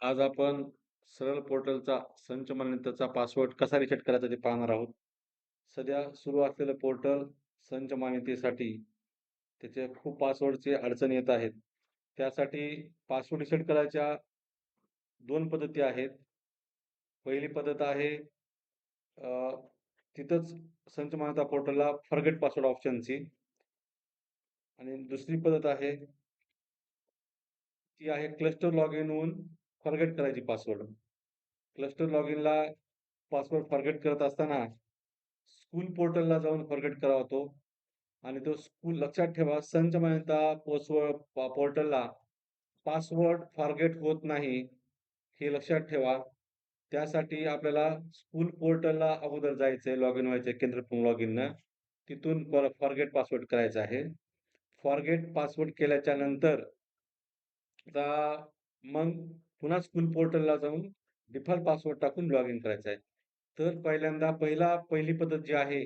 आज आपण सरळ पोर्टलचा संच मान्यतेचा पासवर्ड कसा रिसेट करायचा ते पाहणार आहोत. सध्या सुरू असलेलं पोर्टल संच मान्यतेसाठी त्याचे खूप पासवर्डची अडचण येत आहेत. त्यासाठी पासवर्ड रिसेट करायच्या 2 पद्धती आहेत. पहिली पद्धत आहे अ, तिथंच संच मान्यता पोर्टलला फॉरगेट पासवर्ड ऑप्शनची आणि दुसरी पद्धत आहे ती आहे क्लस्टर लॉगिन होऊन फॉरगेट करायची पासवर्ड. क्लस्टर लॉगिनला पासवर्ड फॉरगेट करत असताना स्कूल पोर्टलला जाऊन फॉरगेट करावा तो आणि तो स्कूल लक्षात ठेवा संच मान्यता पोर्टलला पासवर्ड फॉरगेट होत नाही हे लक्षात ठेवा. त्यासाठी आपल्याला स्कूल पोर्टलला अगोदर जायचंय, लॉग इन व्हायचंय केंद्र लॉगिननं. तिथून फॉरगेट पासवर्ड करायचा आहे. फॉरगेट पासवर्ड केल्याच्या नंतर आता मग पुन्हा स्कूल पोर्टलला जाऊन डिफॉल्ट पासवर्ड टाकून लॉग इन करायचं आहे. तर पहिली पद्धत जी आहे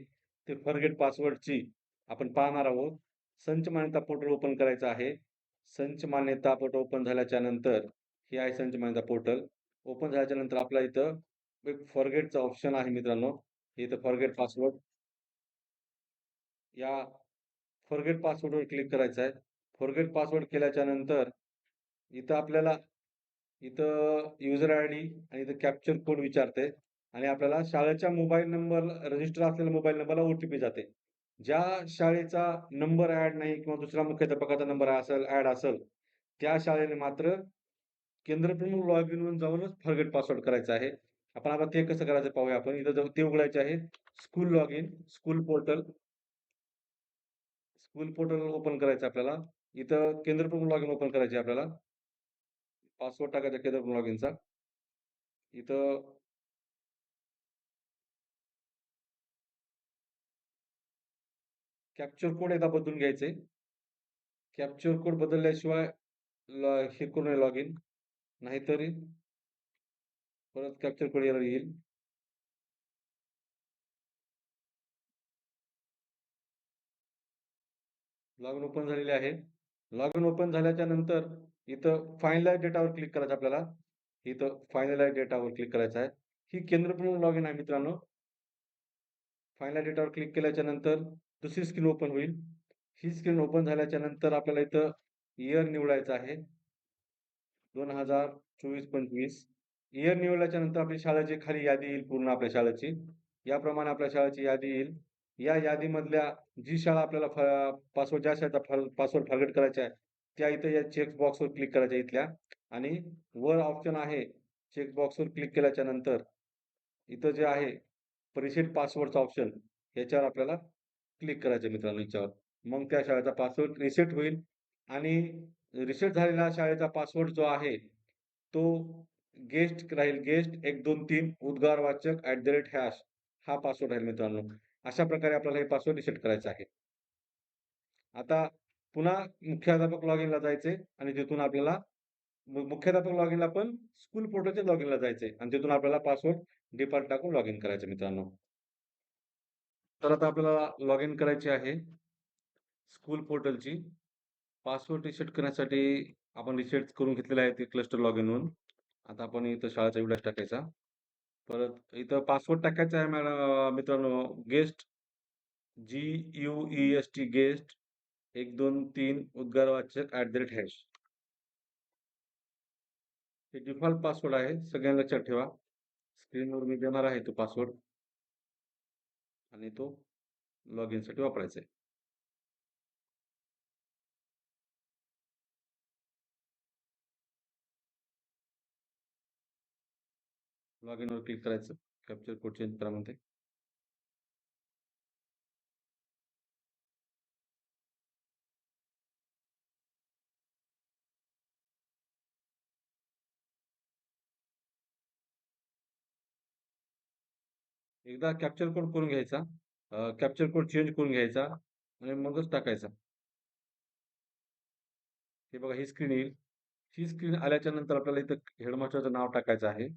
ते फॉरगेट पासवर्डची आपण पाहणार आहोत. संच मान्यता पोर्टल ओपन करायचं आहे. संच मान्यता पोर्टल ओपन झाल्याच्या नंतर हे आहे संच मान्यता पोर्टल. ओपन झाल्याच्या नंतर आपला इथं एक फॉरगेटचा ऑप्शन आहे मित्रांनो. इथं फॉरगेट पासवर्ड या फॉरगेट पासवर्डवर क्लिक करायचं आहे. फॉरगेट पासवर्ड केल्याच्या नंतर इथं आपल्याला युजर आयडी आणि इथं कॅप्चर कोड विचारते आणि आपल्याला शाळेच्या मोबाईल नंबर रजिस्टर असलेल्या मोबाईल नंबरला ओटीपी जाते. ज्या शाळेचा नंबर ऍड नाही किंवा दुसरा मुख्याध्यापकाचा नंबर ऍड असेल त्या शाळेने मात्र केंद्रप्रमुख लॉग इन होऊन जाऊनच फॉरगेट पासवर्ड करायचं आहे. आपण आता ते कसं करायचं पाहूया आपण. इथं जाऊन ते उघडायचे आहे. School log in, school portal open करायचं आपल्याला. इथं केंद्रप्रमुख लॉग इन ओपन करायचे आपल्याला. पासवर्ड टाकायचा केंद्रप्रमुख लॉग इनचा. इथं कॅप्चर कोड एकदा बदलून घ्यायचे. कॅप्चर कोड बदलल्याशिवाय हे करू नये लॉग इन. नाहीतरी परत कॅप्चर कोड एरर येईल. लॉग इन ओपन झालेले आहे. लॉग इन ओपन झाल्याच्या नंतर इथं फायनलाइज डेटावर क्लिक करायचं आपल्याला. इथं फायनलाइज डेटावर क्लिक करायचं आहे. ही केंद्रप्रमुख लॉग इन आहे मित्रांनो. फायनलाइज डेटावर क्लिक केल्याच्या नंतर दुसरी स्क्रीन ओपन होईल. ही स्क्रीन ओपन झाल्याच्या नंतर आपल्याला इथं इयर निवडायचं आहे. 2024-25 इयर निवडल्याच्या नंतर आपली शाळेची खाली यादी येईल पूर्ण आपल्या शाळेची. याप्रमाणे आपल्या शाळेची यादी येईल. या यादीमधल्या जी शाळा आपल्याला ज्या शाळेचा पासवर्ड फॉरगेट करायचा आहे त्या इथं या चेक बॉक्सवर क्लिक करायच्या इथल्या आणि वर ऑप्शन आहे चेक बॉक्सवर क्लिक केल्याच्या नंतर इथं जे आहे रिसेट पासवर्डचा ऑप्शन याच्यावर आपल्याला क्लिक करायचं मित्रांनो याच्यावर. मग त्या शाळेचा पासवर्ड रिसेट होईल आणि रिसेट झालेला शाळेचा पासवर्ड जो आहे तो गेस्ट राहील. गेस्ट 123 उद्गारवाचक @ हा पासवर्ड राहील मित्रांनो. अशा प्रकारे आपल्याला हे पासवर्ड रिसेट करायचं आहे. आता पुन्हा मुख्याध्यापक लॉग इनला जायचे आणि तिथून आपल्याला मुख्याध्यापक लॉग इनला पण स्कूल पोर्टलच्या लॉग इनला जायचे आणि तिथून आपल्याला पासवर्ड डिफॉल्ट टाकून लॉग इन करायचं मित्रांनो. तर आता आपल्याला लॉग इन करायची आहे स्कूल पोर्टलची. पासवर्ड रिसेट करण्यासाठी आपण रिसेट करून घेतलेला आहे ते क्लस्टर लॉग इन म्हणून. आता आपण इथं शाळेचा विलास टाकायचा. परत इथं पासवर्ड टाकायचा आहे मित्रांनो गेस्ट GUEST गेस्ट 123 उद्गारवाचक @ हे डिफॉल्ट पासवर्ड आहे. सगळ्यांना लक्षात ठेवा. स्क्रीनवर मी देणार आहे तो पासवर्ड आणि तो लॉग इनसाठी वापरायचा आहे. लॉग इनवर क्लिक करायचं. कॅप्चर कोड चेंज करा म्हणते. एकदा कॅप्चर कोड करून घ्यायचा. कॅप्चर कोड चेंज करून घ्यायचा आणि मगच टाकायचा. हे बघा ही स्क्रीन येईल. ही स्क्रीन आल्याच्या नंतर आपल्याला इथं हेडमास्टरचं नाव टाकायचं आहे.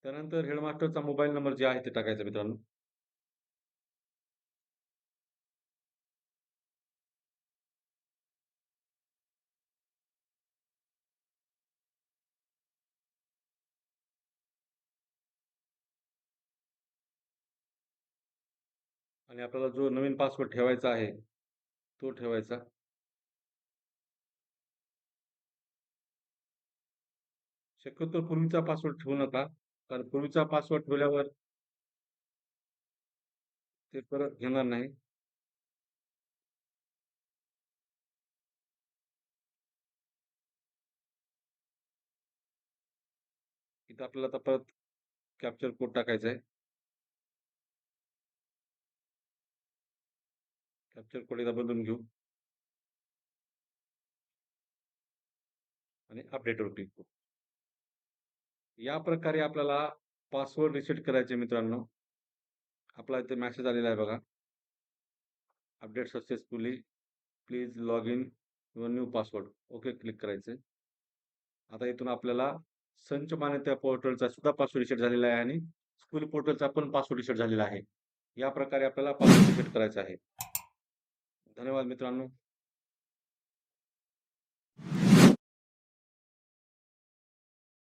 त्यानंतर हेडमास्टरचा मोबाईल नंबर जे आहे ते टाकायचा मित्रांनो. आणि आपल्याला जो नवीन पासवर्ड ठेवायचा आहे तो ठेवायचा. शक्यतो पूर्वीचा पासवर्ड ठेवू नका, कारण पूर्वीचा पासवर्ड ठेवल्यावर ते परत घेणार नाही. इथं आपल्याला आता परत कॅप्चर कोड टाकायचा आहे. कॅप्चर कोड एकदा बदलून घेऊ आणि अपडेटवर क्लिक करू. या प्रकारे आपल्याला पासवर्ड रिसेट करायचे मित्रांनो. आपला इथे मेसेज आलेला आहे बघा. Update successfully, please log in your new password. Okay click करायचं. आता इथून आपल्याला संच मान्यता पोर्टलचा सुद्धा पासवर्ड रिसेट झालेला आहे आणि स्कूल पोर्टलचा पण पासवर्ड रिसेट झालेला आहे. या प्रकारे आपल्याला पासवर्ड रिसेट करायचा आहे. धन्यवाद मित्रांनो.